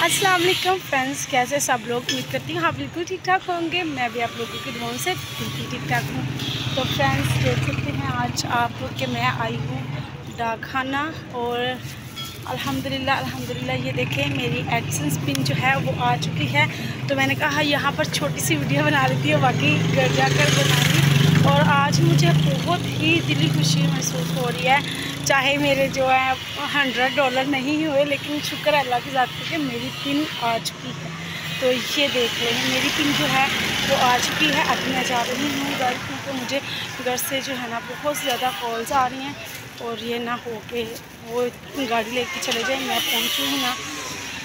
अस्सलाम वालेकुम फ्रेंड्स, कैसे सब लोग? उम्मीद करती हूँ आप बिल्कुल ठीक ठाक होंगे। मैं भी आप लोगों की दुआओं से बिल्कुल ठीक ठाक हूँ। तो फ्रेंड्स देख सकते हैं आज आप कि मैं आई हूँ डाकखाना और अल्हम्दुलिल्लाह ये देखें मेरी एडसेंस पिन जो है वो आ चुकी है। तो मैंने कहा यहाँ पर छोटी सी वीडियो बना लेती है, बाकी घर जाकर बनाऊँगी। और आज मुझे बहुत ही दिली खुशी महसूस हो रही है, चाहे मेरे जो है $100 नहीं हुए, लेकिन शुक्र है अल्लाह की ज़ात का कि मेरी पिन आ चुकी है। तो ये देख रहे हैं मेरी पिन जो है वो आ चुकी है। अभी मैं जा रही हूँ घर, क्योंकि मुझे घर से जो है ना बहुत ज़्यादा कॉल्स आ रही हैं और ये ना हो के वो गाड़ी लेके चले जाए, मैं पहुँचूँ ही ना,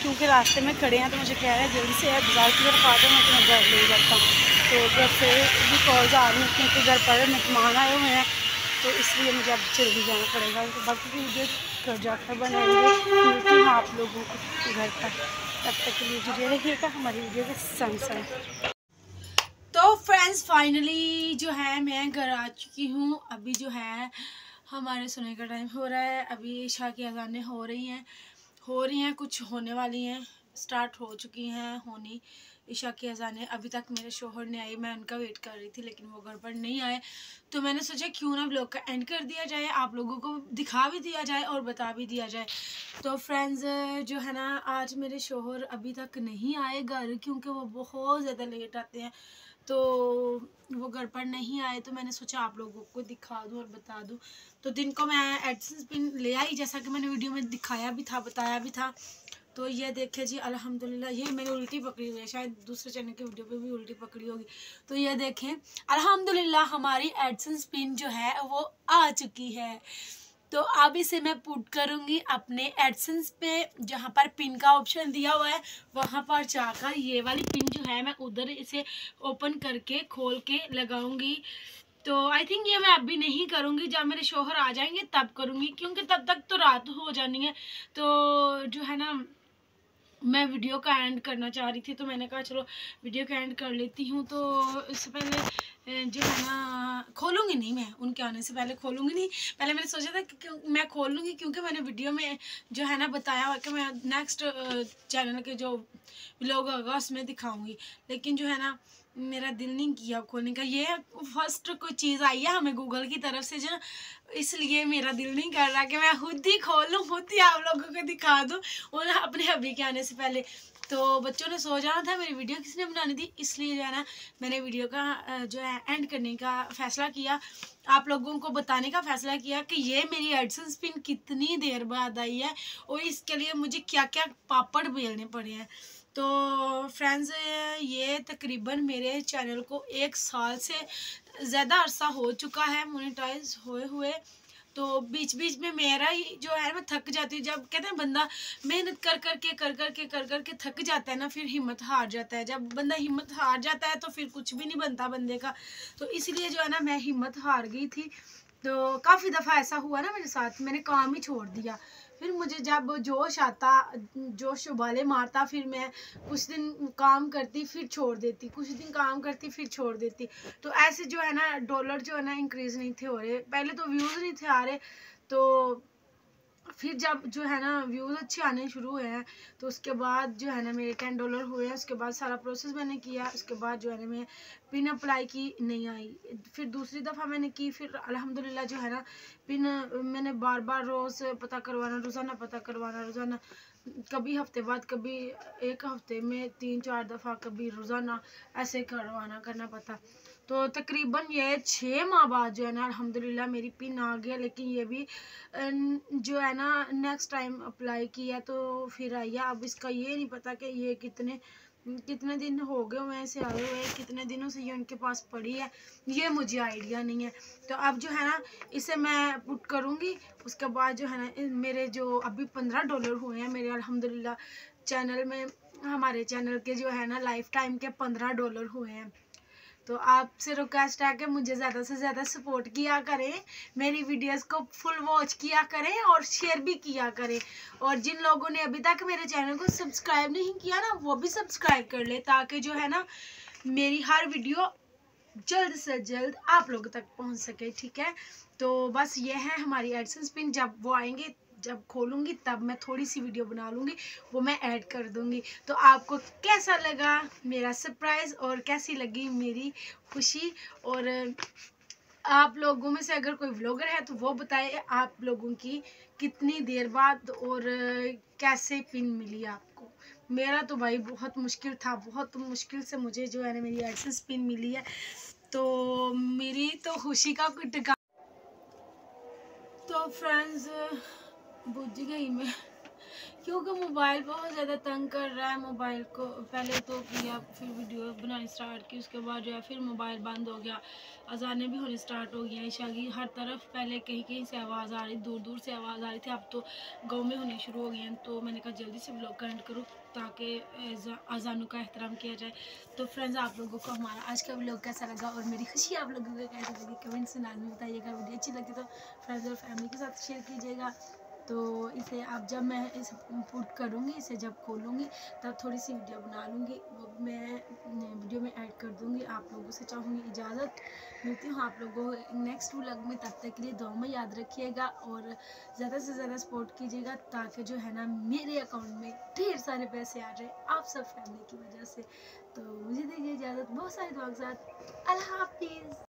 क्योंकि रास्ते में खड़े हैं। तो मुझे कह रहे हैं जल्दी से बाज़ार की तरफ आ जाओ, मैं तुम्हें घर ले जाता हूँ। तो घर से भी कॉल्स आ रही हैं क्योंकि घर पर मेहमान आए हुए हैं, तो इसलिए मुझे अब जल्दी जाना पड़ेगा। तो बाकी की वीडियो घर जाकर बनाएंगे, मिलती हूँ आप लोगों को घर पर। तब तक के लिए जुड़े रहिएगा हमारी वीडियो के संग संग। तो फ्रेंड्स फाइनली जो है मैं घर आ चुकी हूँ। अभी जो है हमारे सोने का टाइम हो रहा है, अभी ईशा की अज़ानें हो रही हैं, कुछ होने वाली हैं, स्टार्ट हो चुकी हैं होनी ईशा की अज़ानें। अभी तक मेरे शोहर ने आई, मैं उनका वेट कर रही थी, लेकिन वो घर पर नहीं आए। तो मैंने सोचा क्यों ना व्लॉग का एंड कर दिया जाए, आप लोगों को दिखा भी दिया जाए और बता भी दिया जाए। तो फ्रेंड्स जो है ना आज मेरे शोहर अभी तक नहीं आए घर, क्योंकि वो बहुत ज़्यादा लेट आते हैं, तो वो घर पर नहीं आए। तो मैंने सोचा आप लोगों को दिखा दूँ और बता दूँ। तो दिन को मैं एडसेंस पिन ले आई, जैसा कि मैंने वीडियो में दिखाया भी था, बताया भी था। तो ये देखे जी अल्हम्दुलिल्लाह, ये मैंने उल्टी पकड़ी हुई है, शायद दूसरे चैनल की वीडियो पे भी उल्टी पकड़ी होगी। तो ये देखें अल्हम्दुलिल्लाह हमारी एडसेंस पिन जो है वो आ चुकी है। तो अब इसे मैं पुट करूँगी अपने एडसेंस पे, जहाँ पर पिन का ऑप्शन दिया हुआ है वहाँ पर जाकर ये वाली पिन जो है मैं उधर इसे ओपन करके खोल के लगाऊंगी। तो आई थिंक ये मैं अभी नहीं करूँगी, जब मेरे शोहर आ जाएंगे तब करूँगी, क्योंकि तब तक तो रात हो जानी है। तो जो है ना मैं वीडियो का एंड करना चाह रही थी, तो मैंने कहा चलो वीडियो का एंड कर लेती हूँ। तो इससे पहले जो है ना खोलूँगी नहीं, मैं उनके आने से पहले खोलूँगी नहीं। पहले मैंने सोचा था कि मैं खोल लूँगी, क्योंकि मैंने वीडियो में जो है ना बताया हुआ कि मैं नेक्स्ट चैनल के जो व्लॉग होगा उसमें दिखाऊँगी, लेकिन जो है ना मेरा दिल नहीं किया खोलने का। ये फर्स्ट कोई चीज़ आई है हमें गूगल की तरफ से जो, इसलिए मेरा दिल नहीं कर रहा कि मैं खुद ही खोलूँ, खुद ही आप लोगों को दिखा दूँ और अपने हबी के आने से पहले। तो बच्चों ने सो जाना था, मेरी वीडियो किसने बनानी थी, इसलिए जो है ना मैंने वीडियो का जो है एंड करने का फ़ैसला किया, आप लोगों को बताने का फ़ैसला किया कि ये मेरी एडसेंस पिन कितनी देर बाद आई है और इसके लिए मुझे क्या क्या पापड़ बेलने पड़े हैं। तो फ्रेंड्स ये तकरीबन मेरे चैनल को 1 साल से ज़्यादा अरसा हो चुका है मोनेटाइज हुए। तो बीच बीच में मेरा ही जो है मैं थक जाती हूँ, जब कहते हैं बंदा मेहनत कर करके थक जाता है ना, फिर हिम्मत हार जाता है। जब बंदा हिम्मत हार जाता है तो फिर कुछ भी नहीं बनता बंदे का। तो इसलिए जो है ना मैं हिम्मत हार गई थी। तो काफ़ी दफ़ा ऐसा हुआ ना मेरे साथ, मैंने काम ही छोड़ दिया। फिर मुझे जब जोश आता, जोश उबाले मारता, फिर मैं कुछ दिन काम करती फिर छोड़ देती, कुछ दिन काम करती फिर छोड़ देती। तो ऐसे जो है ना डॉलर जो है ना इंक्रीज़ नहीं थे हो रहे, पहले तो व्यूज़ नहीं थे आ रहे। तो फिर जब जो है ना व्यूज़ अच्छे आने शुरू हुए हैं, तो उसके बाद जो है ना मेरे $10 हुए हैं। उसके बाद सारा प्रोसेस मैंने किया, उसके बाद जो है ना मैं पिन अप्लाई की, नहीं आई। फिर दूसरी दफ़ा मैंने की, फिर अल्हम्दुलिल्लाह जो है ना पिन मैंने बार बार रोज़ पता करवाना, रोज़ाना पता करवाना, रोज़ाना, कभी हफ्ते बाद, कभी एक हफ्ते में 3-4 दफ़ा, कभी रोज़ाना ऐसे करना पता। तो तकरीबन ये 6 माह बाद जो है ना अल्हम्दुलिल्लाह मेरी पिन आ गया। लेकिन ये भी जो है ना नेक्स्ट टाइम अप्लाई किया तो फिर आई है। अब इसका ये नहीं पता कि ये कितने दिन हो गए हुए ऐसे आए हुए, कितने दिनों से ये उनके पास पड़ी है, ये मुझे आइडिया नहीं है। तो अब जो है ना इसे मैं पुट करूँगी, उसके बाद जो है ना मेरे जो अभी $15 हुए हैं मेरे अल्हम्दुलिल्लाह चैनल में, हमारे चैनल के जो है ना लाइफ टाइम के $15 हुए हैं। तो आपसे रिक्वेस्ट है कि मुझे ज़्यादा से ज़्यादा सपोर्ट किया करें, मेरी वीडियोस को फुल वॉच किया करें और शेयर भी किया करें। और जिन लोगों ने अभी तक मेरे चैनल को सब्सक्राइब नहीं किया ना, वो भी सब्सक्राइब कर ले, ताकि जो है ना मेरी हर वीडियो जल्द से जल्द आप लोगों तक पहुंच सके। ठीक है, तो बस ये है हमारी एडसेंस पिन, जब वो आएंगे जब खोलूँगी तब मैं थोड़ी सी वीडियो बना लूँगी, वो मैं ऐड कर दूँगी। तो आपको कैसा लगा मेरा सरप्राइज़ और कैसी लगी मेरी खुशी, और आप लोगों में से अगर कोई व्लॉगर है तो वो बताए आप लोगों की कितनी देर बाद और कैसे पिन मिली आपको। मेरा तो भाई बहुत मुश्किल था, बहुत मुश्किल से मुझे जो है ना मेरी एडसेंस पिन मिली है। तो मेरी तो खुशी का कोई ठिकाना। तो फ्रेंड्स बुझ गई मैं, क्योंकि मोबाइल बहुत ज़्यादा तंग कर रहा है। मोबाइल को पहले तो किया, फिर वीडियो बनानी स्टार्ट की, उसके बाद जो है फिर मोबाइल बंद हो गया, अजानें भी होनी स्टार्ट हो गई ईशा की। हर तरफ पहले कहीं कहीं से आवाज़ आ रही, दूर दूर से आवाज़ आ रही थी, अब तो गांव में होनी शुरू हो गई हैं। तो मैंने कहा जल्दी से व्लॉग एंड करूँ ताकि अजानों का एहतराम किया जाए। तो फ्रेंड्स आप लोगों को हमारा आज का व्लॉग कैसा लगा और मेरी खुशी आप लोगों को कैसी लगी कमेंट से में बताइएगा। वीडियो अच्छी लगी तो फ्रेंड्स और फैमिली के साथ शेयर कीजिएगा। तो इसे आप जब मैं इसे पुट करूँगी, इसे जब खोलूँगी तब थोड़ी सी वीडियो बना लूँगी, वो मैं वीडियो में ऐड कर दूँगी। आप लोगों से चाहूँगी इजाज़त, मिलती हूँ आप लोगों को नेक्स्ट व्लॉग में। तब तक के लिए दुआ में याद रखिएगा और ज़्यादा से ज़्यादा सपोर्ट कीजिएगा ताकि जो है ना मेरे अकाउंट में ढेर सारे पैसे आ जाए आप सब फैमिली की वजह से। तो मुझे दीजिए इजाज़त बहुत सारी दुआ के साथ। अल्लाह हाफिज़।